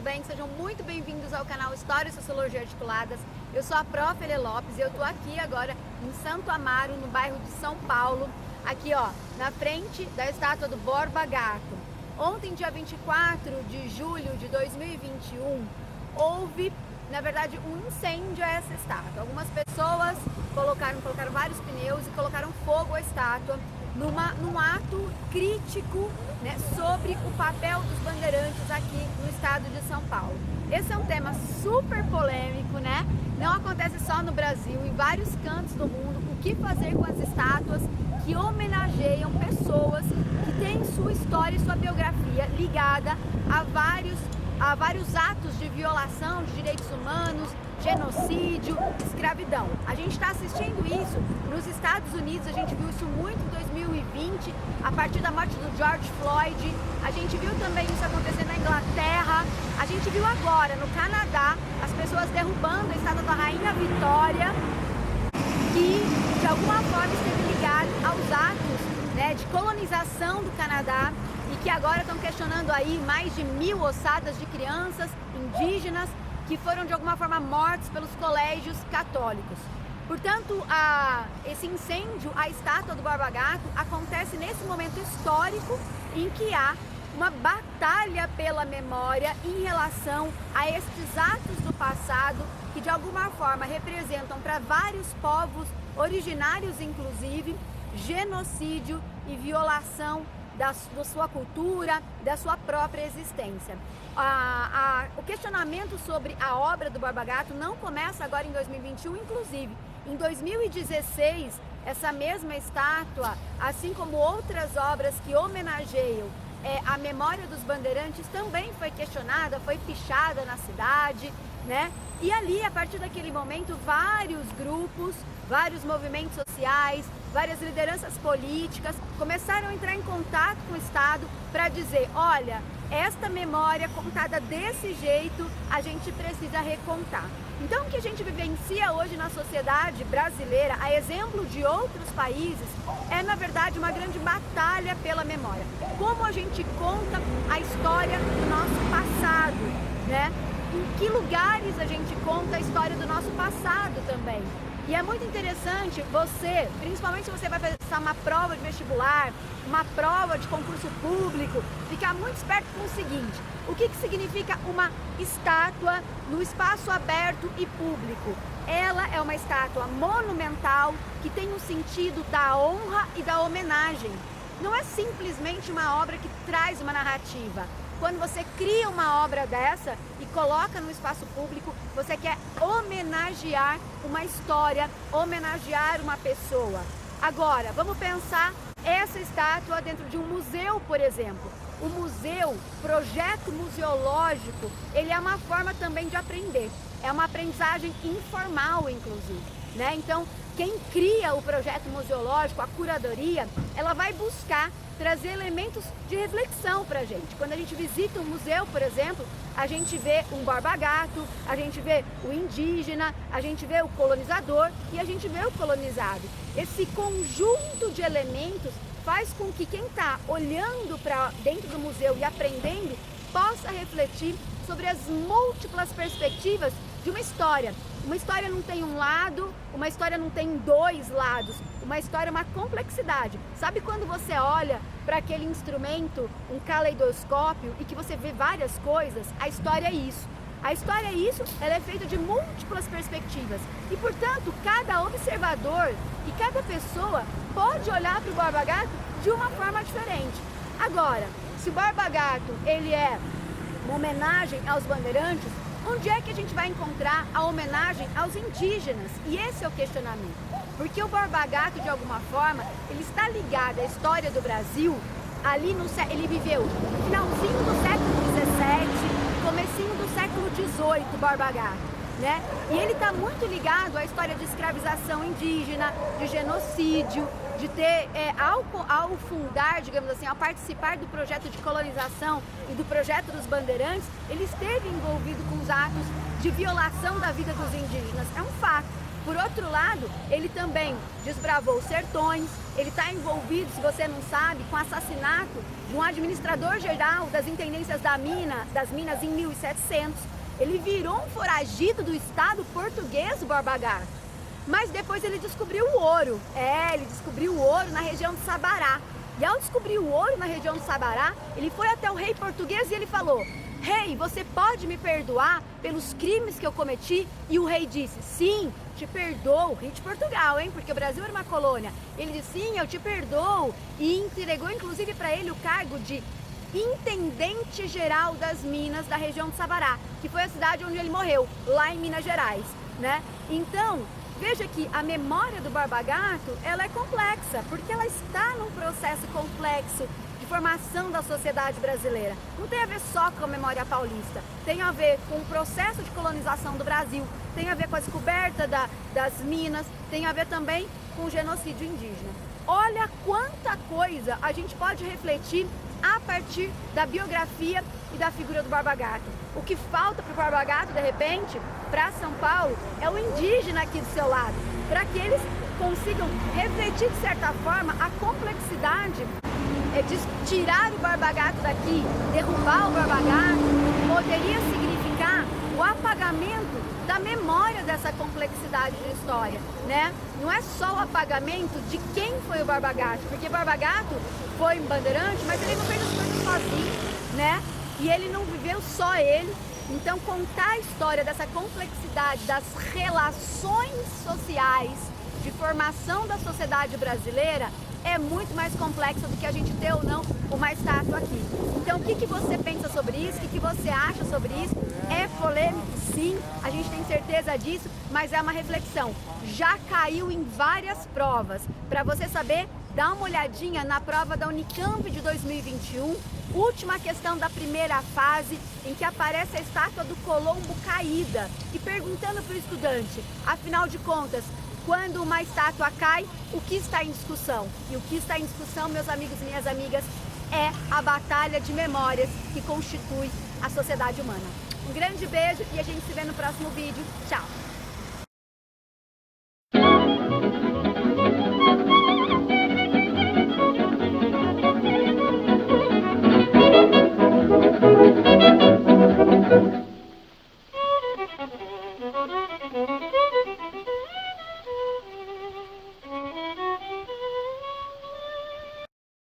bem? Sejam muito bem-vindos ao canal História e Sociologia Articuladas. Eu sou a Prof. Elê Lopes e eu tô aqui agora em Santo Amaro, no bairro de São Paulo, aqui ó, na frente da estátua do Borba Gato. Ontem, dia 24 de julho de 2021, houve, na verdade, um incêndio a essa estátua. Algumas pessoas colocaram vários pneus e colocaram fogo à estátua num ato crítico, né, sobre o papel dos bandeirantes aqui no estado de São Paulo. Esse é um tema super polêmico, né? Não acontece só no Brasil, em vários cantos do mundo. O que fazer com as estátuas que homenageiam pessoas que têm sua história e sua biografia ligada a vários atos de violação de direitos humanos, genocídio, escravidão. A gente está assistindo isso nos Estados Unidos, a gente viu isso muito em 2020, a partir da morte do George Floyd, a gente viu também isso acontecer na Inglaterra, a gente viu agora no Canadá as pessoas derrubando a estátua da Rainha Vitória, que de alguma forma esteve ligado aos atos, né, de colonização do Canadá, e que agora estão questionando aí mais de 1000 ossadas de crianças indígenas que foram de alguma forma mortos pelos colégios católicos. Portanto, esse incêndio, a estátua do Borba Gato, acontece nesse momento histórico em que há uma batalha pela memória em relação a estes atos do passado que de alguma forma representam para vários povos originários, inclusive, genocídio e violação da sua cultura, da sua própria existência. O questionamento sobre a obra do Borba Gato não começa agora em 2021, inclusive. Em 2016, essa mesma estátua, assim como outras obras que homenageiam a memória dos bandeirantes, também foi questionada, foi pichada na cidade, né? E ali, a partir daquele momento, vários grupos, vários movimentos sociais, várias lideranças políticas começaram a entrar em contato com o Estado para dizer, olha, esta memória contada desse jeito, a gente precisa recontar. Então o que a gente vivencia hoje na sociedade brasileira, a exemplo de outros países, é na verdade uma grande batalha pela memória. Como a gente conta a história do nosso passado, né? Em que lugares a gente conta a história do nosso passado também. E é muito interessante você, principalmente se você vai fazer uma prova de vestibular, uma prova de concurso público, ficar muito esperto com o seguinte: o que significa uma estátua no espaço aberto e público? Ela é uma estátua monumental que tem um sentido da honra e da homenagem. Não é simplesmente uma obra que traz uma narrativa. Quando você cria uma obra dessa e coloca no espaço público, você quer homenagear uma história, homenagear uma pessoa. Agora, vamos pensar essa estátua dentro de um museu, por exemplo. O museu, projeto museológico, ele é uma forma também de aprender. É uma aprendizagem informal, inclusive, né? Então, quem cria o projeto museológico, a curadoria, ela vai buscar trazer elementos de reflexão para a gente. Quando a gente visita um museu, por exemplo, a gente vê um Borba Gato, a gente vê o indígena, a gente vê o colonizador e a gente vê o colonizado. Esse conjunto de elementos faz com que quem está olhando para dentro do museu e aprendendo possa refletir sobre as múltiplas perspectivas de uma história. Uma história não tem um lado, uma história não tem dois lados, uma história é uma complexidade. Sabe quando você olha para aquele instrumento, um caleidoscópio, e que você vê várias coisas? A história é isso. A história é isso, ela é feita de múltiplas perspectivas. E, portanto, cada observador e cada pessoa pode olhar para o Borba Gato de uma forma diferente. Agora, se o Borba Gato ele é uma homenagem aos bandeirantes, onde é que a gente vai encontrar a homenagem aos indígenas? E esse é o questionamento. Porque o Borba Gato, de alguma forma, ele está ligado à história do Brasil. Ele viveu no finalzinho do século XVII, comecinho do século XVIII, Borba Gato, né? E ele está muito ligado à história de escravização indígena, de genocídio, de ter, ao fundar, digamos assim, ao participar do projeto de colonização e do projeto dos bandeirantes, ele esteve envolvido com os atos de violação da vida dos indígenas. É um fato. Por outro lado, ele também desbravou os sertões, ele está envolvido, se você não sabe, com o assassinato de um administrador-geral das intendências das Minas em 1700. Ele virou um foragido do Estado português, o Borba Gato. Mas depois ele descobriu o ouro. Ele descobriu o ouro na região de Sabará. E ao descobrir o ouro na região de Sabará, ele foi até o rei português e ele falou: rei, você pode me perdoar pelos crimes que eu cometi? E o rei disse: sim, te perdoo. O rei de Portugal, hein? Porque o Brasil era uma colônia. Ele disse: sim, eu te perdoo. E entregou inclusive para ele o cargo de intendente geral das Minas da região de Sabará, que foi a cidade onde ele morreu, lá em Minas Gerais, né? Então, veja que a memória do Borba Gato, ela é complexa, porque ela está num processo complexo de formação da sociedade brasileira. Não tem a ver só com a memória paulista, tem a ver com o processo de colonização do Brasil, tem a ver com a descoberta das minas, tem a ver também com o genocídio indígena. Olha quanta coisa a gente pode refletir a partir da biografia e da figura do Borba Gato. O que falta para o Borba Gato, de repente, para São Paulo, é o indígena aqui do seu lado, para que eles consigam refletir, de certa forma, a complexidade de tirar o Borba Gato daqui, derrubar o Borba Gato, poderia significar o apagamento da memória dessa complexidade de história, né? Não é só o apagamento de quem foi o Borba Gato, porque Borba Gato foi um bandeirante, mas ele não fez as coisas sozinho, né? E ele não viveu só ele. Então, contar a história dessa complexidade das relações sociais, de formação da sociedade brasileira, é muito mais complexa do que a gente ter ou não uma estátua aqui. Então, o que você pensa sobre isso? O que você acha sobre isso? É polêmico, sim, a gente tem certeza disso, mas é uma reflexão. Já caiu em várias provas. Para você saber, dá uma olhadinha na prova da Unicamp de 2021, última questão da primeira fase, em que aparece a estátua do Colombo caída, e perguntando para o estudante, afinal de contas, quando uma estátua cai, o que está em discussão? E o que está em discussão, meus amigos e minhas amigas, é a batalha de memórias que constitui a sociedade humana. Um grande beijo e a gente se vê no próximo vídeo. Tchau!